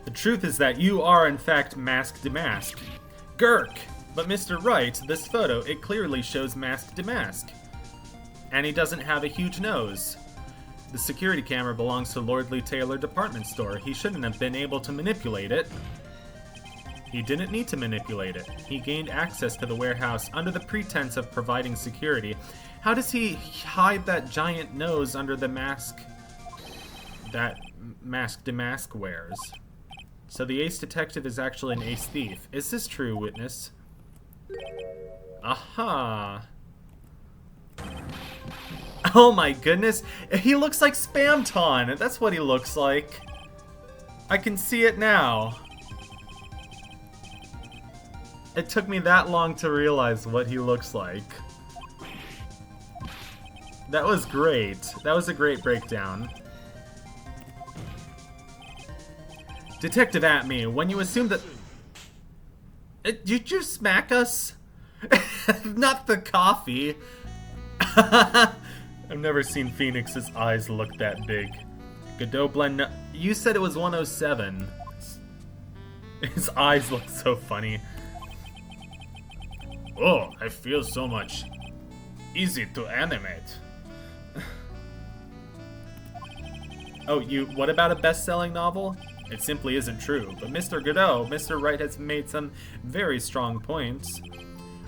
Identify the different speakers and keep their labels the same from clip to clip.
Speaker 1: The truth is that you are, in fact, Mask Damask. Gurk! But Mr. Wright, this photo, it clearly shows Mask Damask. And he doesn't have a huge nose. The security camera belongs to Lordly Taylor department store. He shouldn't have been able to manipulate it. He didn't need to manipulate it. He gained access to the warehouse under the pretense of providing security. How does he hide that giant nose under the mask that Mask Damask wears? So the ace detective is actually an ace thief. Is this true, witness? Aha! Oh my goodness! He looks like Spamton! That's what he looks like. I can see it now. It took me that long to realize what he looks like. That was great. That was a great breakdown. Detective Atme, when you assume that... Did you smack us? Not the coffee. I've never seen Phoenix's eyes look that big. Godot blend... You said it was 107. His eyes look so funny. Oh, I feel so much easy to animate. Oh, what about a best-selling novel? It simply isn't true, but Mr. Godot, Mr. Wright has made some very strong points.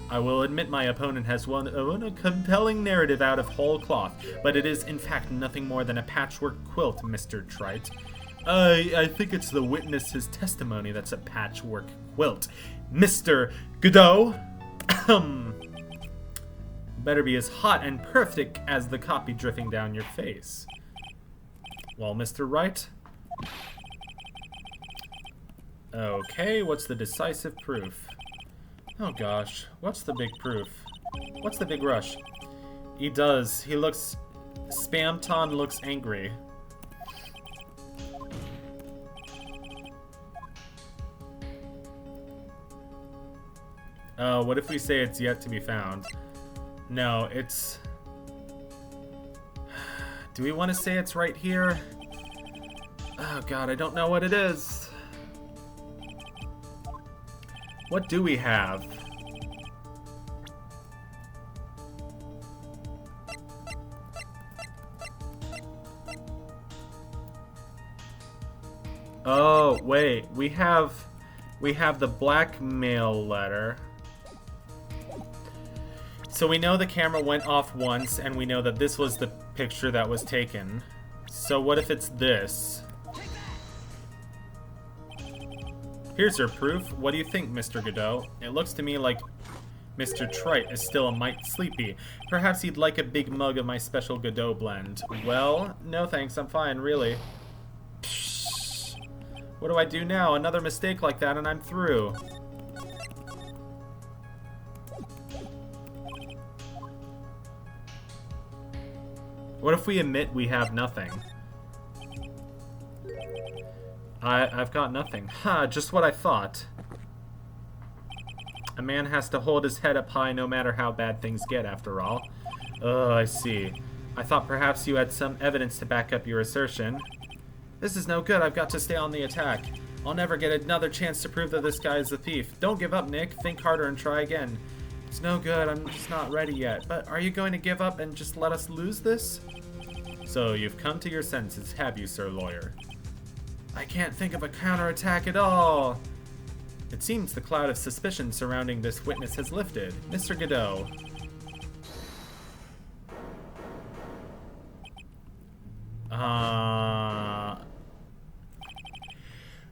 Speaker 1: I will admit my opponent has won a compelling narrative out of whole cloth, but it is in fact nothing more than a patchwork quilt, Mr. Trite. I think it's the witness's testimony that's a patchwork quilt. Mr. Godot! Better be as hot and perfect as the copy dripping down your face. Well, Mr. Wright? Okay, what's the decisive proof? Oh gosh, what's the big proof? What's the big rush? He does. He looks... Spamton looks angry. What if we say it's yet to be found? No, it's... Do we want to say it's right here? Oh god, I don't know what it is. What do we have? Oh, wait. We have the blackmail letter. So we know the camera went off once, and we know that this was the picture that was taken. So what if it's this? Here's your proof. What do you think, Mr. Godot? It looks to me like Mr. Trite is still a mite sleepy. Perhaps he'd like a big mug of my special Godot blend. Well, no thanks, I'm fine, really. Psh. What do I do now? Another mistake like that and I'm through. What if we admit we have nothing? I've got nothing. Ha, just what I thought. A man has to hold his head up high no matter how bad things get, after all. Oh, I see. I thought perhaps you had some evidence to back up your assertion. This is no good. I've got to stay on the attack. I'll never get another chance to prove that this guy is the thief. Don't give up, Nick. Think harder and try again. It's no good. I'm just not ready yet. But are you going to give up and just let us lose this? So you've come to your senses, have you, Sir Lawyer? I can't think of a counterattack at all. It seems the cloud of suspicion surrounding this witness has lifted. Mr. Godot.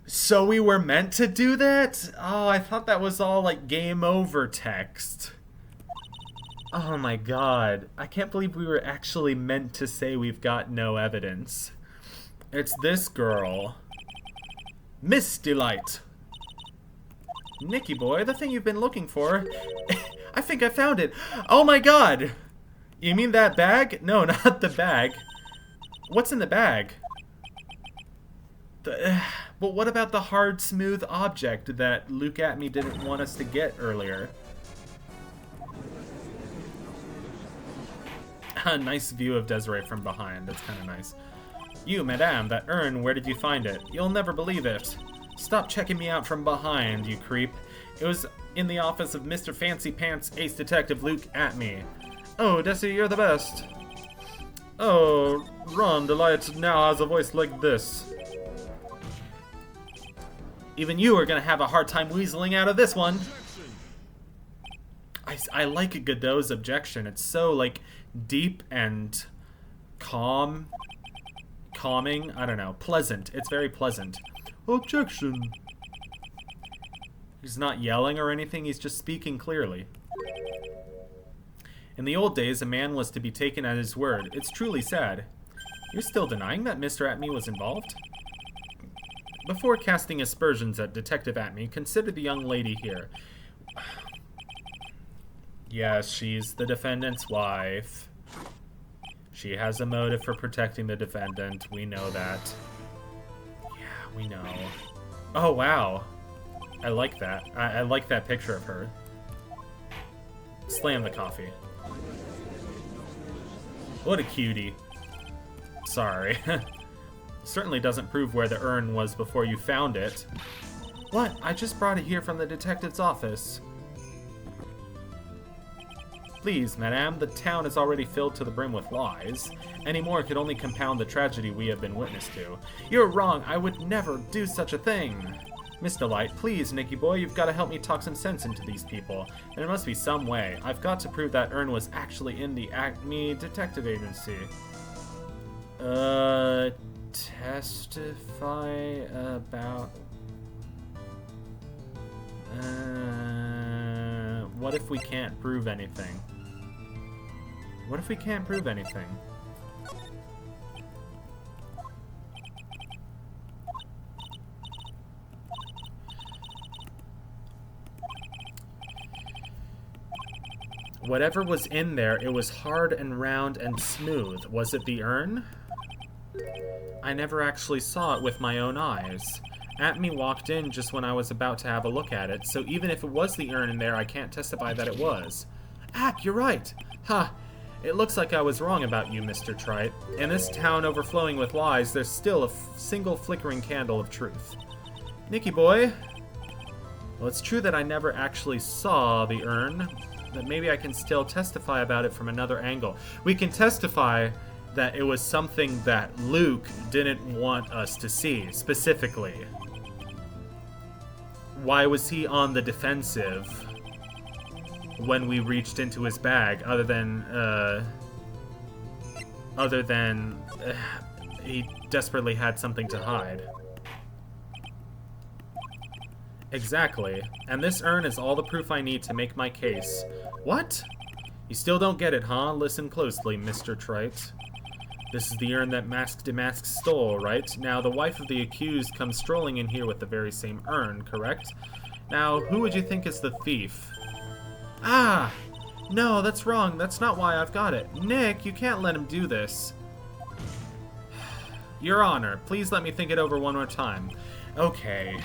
Speaker 1: So we were meant to do that? Oh, I thought that was all like game over text. Oh my god. I can't believe we were actually meant to say we've got no evidence. It's this girl. Miss Delight. Nicky boy, the thing you've been looking for. I think I found it. Oh my god! You mean that bag? No, not the bag. What's in the bag? But what about the hard, smooth object that Luke Atme didn't want us to get earlier? A nice view of Desiree from behind. That's kind of nice. You, madame, that urn, where did you find it? You'll never believe it. Stop checking me out from behind, you creep. It was in the office of Mr. Fancy Pants Ace Detective Luke at me. Oh, Desi, you're the best. Oh, Ron Delight now has a voice like this. Even you are gonna have a hard time weaseling out of this one. I like a Godot's objection. It's so, like, deep and calming. I don't know. Pleasant. It's very pleasant. Objection. He's not yelling or anything. He's just speaking clearly. In the old days, a man was to be taken at his word. It's truly sad. You're still denying that Mr. Atme was involved? Before casting aspersions at Detective Atme, consider the young lady here. Yes, she's the defendant's wife. She has a motive for protecting the defendant. We know that. Yeah, we know. Oh, wow. I like that. I like that picture of her. Slam the coffee. What a cutie. Sorry. Certainly doesn't prove where the urn was before you found it. What? I just brought it here from the detective's office. Please, madame, the town is already filled to the brim with lies. Any more could only compound the tragedy we have been witness to. You're wrong. I would never do such a thing. Miss Delight, please, Nicky boy, you've got to help me talk some sense into these people. There must be some way. I've got to prove that urn was actually in the Acme Detective Agency. Testify about... what if we can't prove anything? What if we can't prove anything? Whatever was in there, it was hard and round and smooth. Was it the urn? I never actually saw it with my own eyes. Atme walked in just when I was about to have a look at it, so even if it was the urn in there, I can't testify that it was. You're right. Ha! It looks like I was wrong about you, Mr. Trite. In this town overflowing with lies, there's still a single flickering candle of truth. Nicky boy. Well, it's true that I never actually saw the urn, but maybe I can still testify about it from another angle. We can testify that it was something that Luke didn't want us to see, specifically. Why was he on the defensive when we reached into his bag, other than he desperately had something to hide? Exactly. And this urn is all the proof I need to make my case. What? You still don't get it, huh? Listen closely, Mr. Trite. This is the urn that Mask Damask stole, right? Now, the wife of the accused comes strolling in here with the very same urn, correct? Now, who would you think is the thief? Ah! No, that's wrong. That's not why I've got it. Nick, you can't let him do this. Your Honor, please let me think it over one more time. Okay.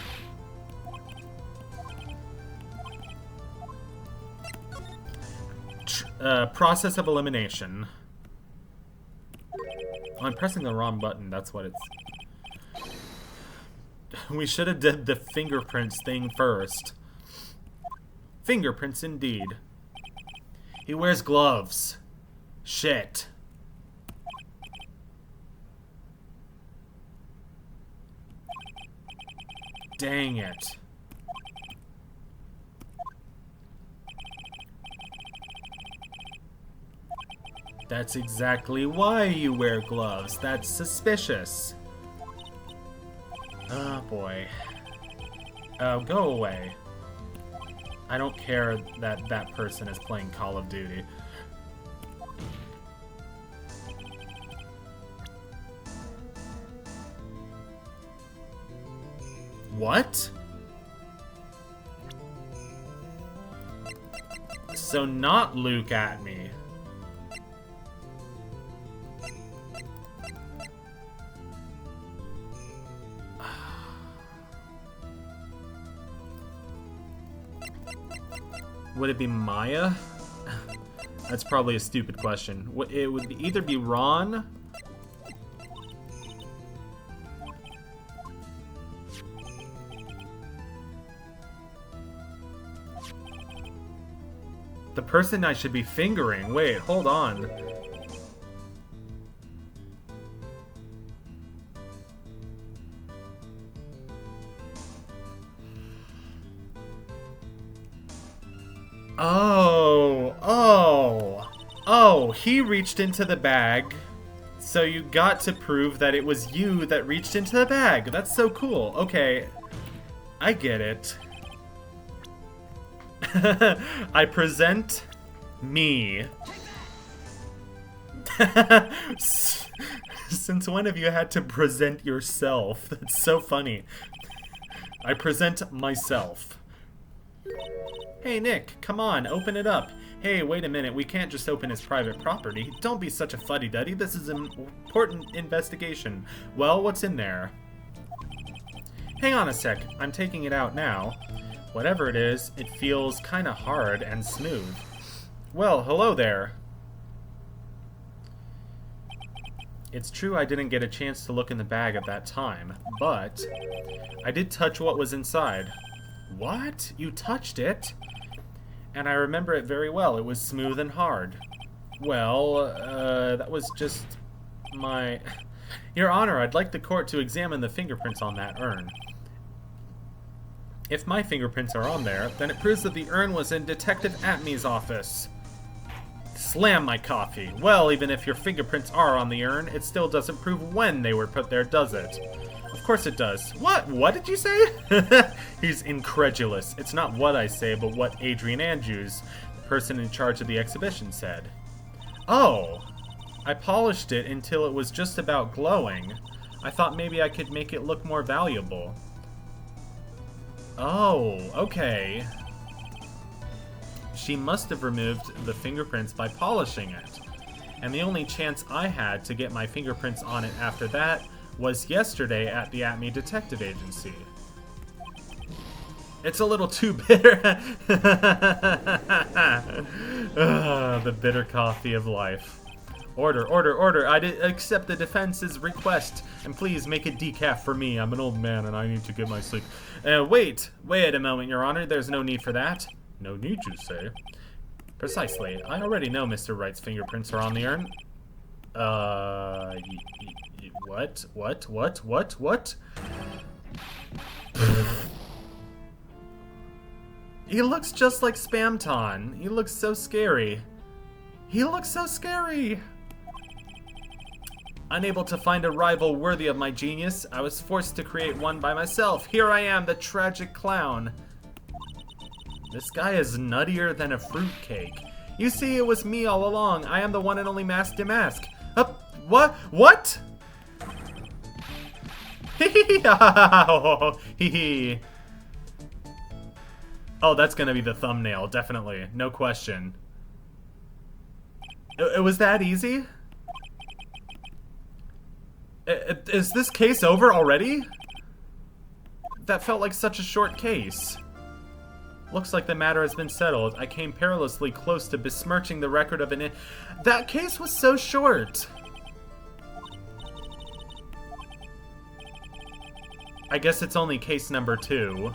Speaker 1: Process of elimination. Oh, I'm pressing the wrong button, that's what it's... We should have did the fingerprints thing first. Fingerprints indeed. He wears gloves. Shit. Dang it. That's exactly why you wear gloves. That's suspicious. Oh boy. Oh, go away. I don't care that that person is playing Call of Duty. What? So not Luke at me. Would it be Maya? That's probably a stupid question. It would either be Ron... The person I should be fingering. Wait, hold on. Oh, he reached into the bag. So you got to prove that it was you that reached into the bag. That's so cool. Okay, I get it. I present me. Since when have you had to present yourself? That's so funny. I present myself. Hey, Nick, come on, open it up. Hey, wait a minute, we can't just open his private property. Don't be such a fuddy-duddy, this is an important investigation. Well, what's in there? Hang on a sec, I'm taking it out now. Whatever it is, it feels kinda hard and smooth. Well, hello there. It's true I didn't get a chance to look in the bag at that time, but I did touch what was inside. What? You touched it? And I remember it very well. It was smooth and hard. Well, that was just my... Your Honor, I'd like the court to examine the fingerprints on that urn. If my fingerprints are on there, then it proves that the urn was in Detective Atmey's office. Slam my coffee. Well, even if your fingerprints are on the urn, it still doesn't prove when they were put there, does it? Of course it does. What? What did you say? He's incredulous. It's not what I say, but what Adrian Andrews, the person in charge of the exhibition, said. Oh, I polished it until it was just about glowing. I thought maybe I could make it look more valuable. Oh, okay. She must have removed the fingerprints by polishing it. And the only chance I had to get my fingerprints on it after that was yesterday at the Atmey Detective Agency. It's a little too bitter. The bitter coffee of life. Order, order, order. I accept the defense's request. And please make it decaf for me. I'm an old man and I need to get my sleep. Wait a moment, Your Honor. There's no need for that. No need, you say? Precisely. I already know Mr. Wright's fingerprints are on the urn. What? He looks just like Spamton. He looks so scary. Unable to find a rival worthy of my genius, I was forced to create one by myself. Here I am, the tragic clown. This guy is nuttier than a fruitcake. You see, it was me all along. I am the one and only Mask Damask. What? Oh, that's gonna be the thumbnail, definitely. No question. It was that easy? Is this case over already? That felt like such a short case. Looks like the matter has been settled. I came perilously close to besmirching the record of an... That case was so short! I guess it's only case number 2.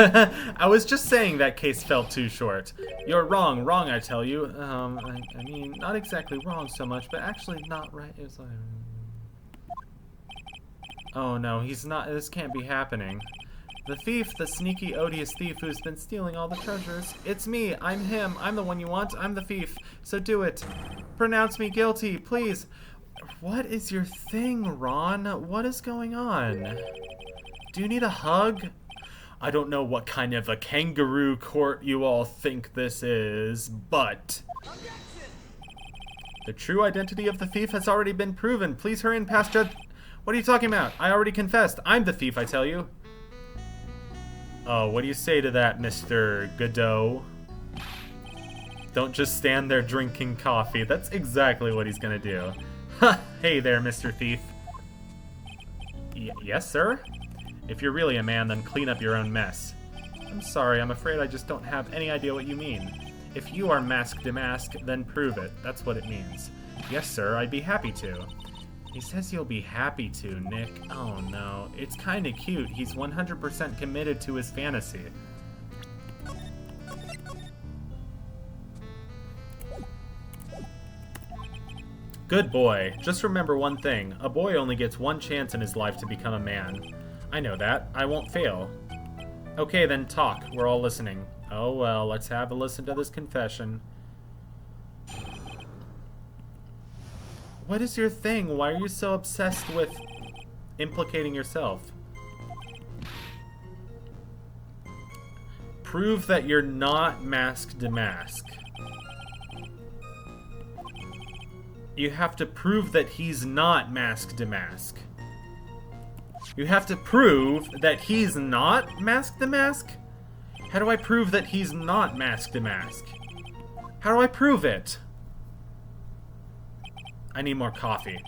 Speaker 1: I was just saying that case felt too short. You're wrong, I tell you. I mean, not exactly wrong so much, but actually not right. It was like... Oh no, he's not. This can't be happening. The thief, the sneaky, odious thief who's been stealing all the treasures. It's me. I'm him. I'm the one you want. I'm the thief. So do it. Pronounce me guilty, please. What is your thing, Ron? What is going on? Do you need a hug? I don't know what kind of a kangaroo court you all think this is, but... The true identity of the thief has already been proven. Please hurry and pass judge... What are you talking about? I already confessed. I'm the thief, I tell you. Oh, what do you say to that, Mr. Godot? Don't just stand there drinking coffee. That's exactly what he's gonna do. Ha! Hey there, Mr. Thief. Yes, sir? If you're really a man, then clean up your own mess. I'm sorry, I'm afraid I just don't have any idea what you mean. If you are Mask Damask, then prove it. That's what it means. Yes, sir, I'd be happy to. He says he'll be happy to, Nick. Oh no, it's kinda cute. He's 100% committed to his fantasy. Good boy. Just remember one thing. A boy only gets one chance in his life to become a man. I know that. I won't fail. Okay, then talk. We're all listening. Oh well, let's have a listen to this confession. What is your thing? Why are you so obsessed with implicating yourself? Prove that you're not Mask Damask. You have to prove that he's not Mask Damask. You have to prove that he's not Mask Damask? How do I prove that he's not Mask Damask? How do I prove it? I need more coffee.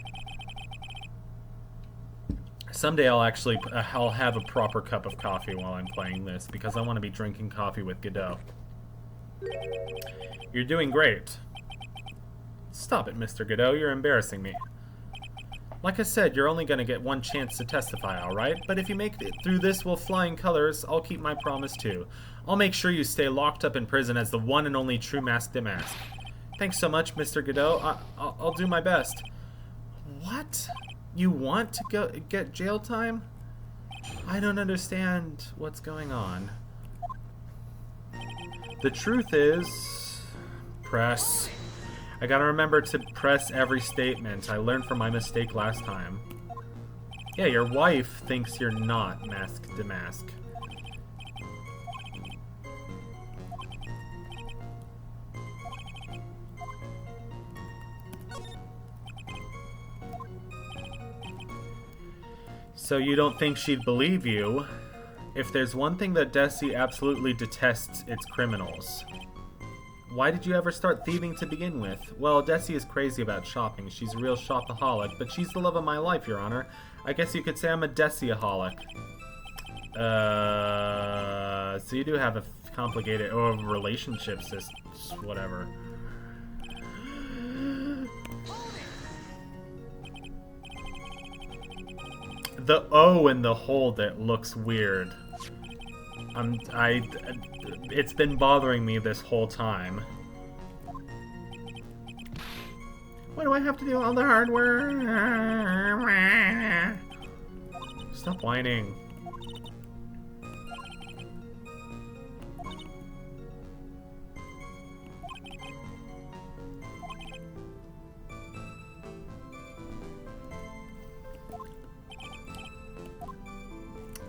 Speaker 1: Someday I'll actually I'll have a proper cup of coffee while I'm playing this, because I want to be drinking coffee with Godot. You're doing great. Stop it, Mr. Godot. You're embarrassing me. Like I said, you're only gonna get one chance to testify, alright? But if you make it through this with flying colors, I'll keep my promise too. I'll make sure you stay locked up in prison as the one and only true Mask Damask. Thanks so much, Mr. Godot. I'll do my best. What? You want to get jail time? I don't understand what's going on. The truth is... Press. I gotta remember to press every statement. I learned from my mistake last time. Yeah, your wife thinks you're not Mask Damask. So you don't think she'd believe you? If there's one thing that Desi absolutely detests, it's criminals. Why did you ever start thieving to begin with? Well, Desi is crazy about shopping. She's a real shopaholic, but she's the love of my life, Your Honor. I guess you could say I'm a Desi-aholic. So you do have a complicated relationship system, whatever. The O in the hold it looks weird. It's been bothering me this whole time. Why do I have to do all the hard work? Stop whining.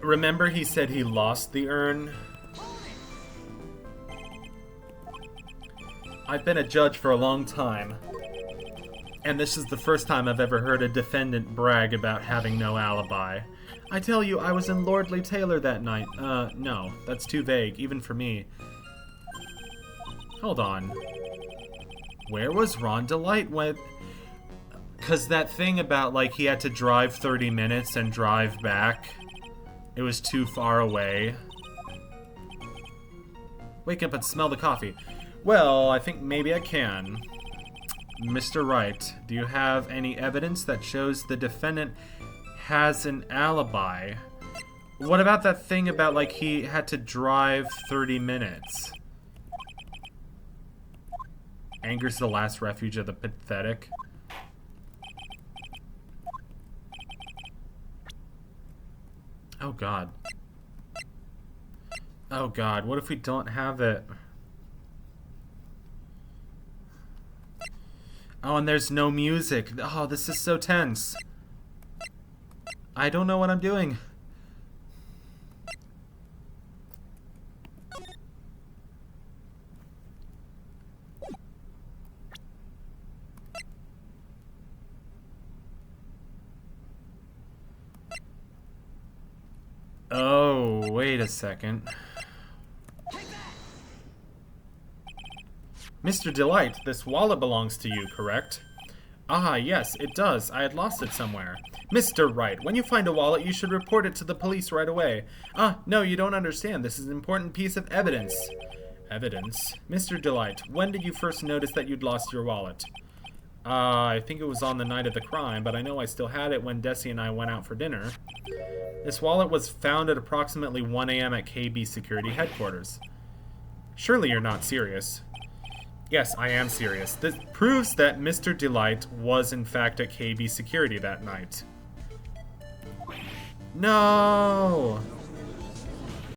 Speaker 1: Remember he said he lost the urn? I've been a judge for a long time, and this is the first time I've ever heard a defendant brag about having no alibi. I tell you, I was in Lordly Taylor that night. No, that's too vague, even for me. Hold on. Where was Ron Delight when... Because that thing about, like, he had to drive 30 minutes and drive back... It was too far away. Wake up and smell the coffee. Well, I think maybe I can. Mr. Wright, do you have any evidence that shows the defendant has an alibi? What about that thing about, like, he had to drive 30 minutes? Anger's the last refuge of the pathetic. Oh god. Oh god, what if we don't have it? Oh, and there's no music. Oh, this is so tense. I don't know what I'm doing. Oh, wait a second. Mr. Delight, this wallet belongs to you, correct? Ah, yes, it does. I had lost it somewhere. Mr. Wright, when you find a wallet, you should report it to the police right away. Ah, no, you don't understand. This is an important piece of evidence. Evidence? Mr. Delight, when did you first notice that you'd lost your wallet? I think it was on the night of the crime, but I know I still had it when Desi and I went out for dinner. This wallet was found at approximately 1 a.m. at KB Security Headquarters. Surely you're not serious. Yes, I am serious. This proves that Mr. Delight was in fact at KB Security that night. No!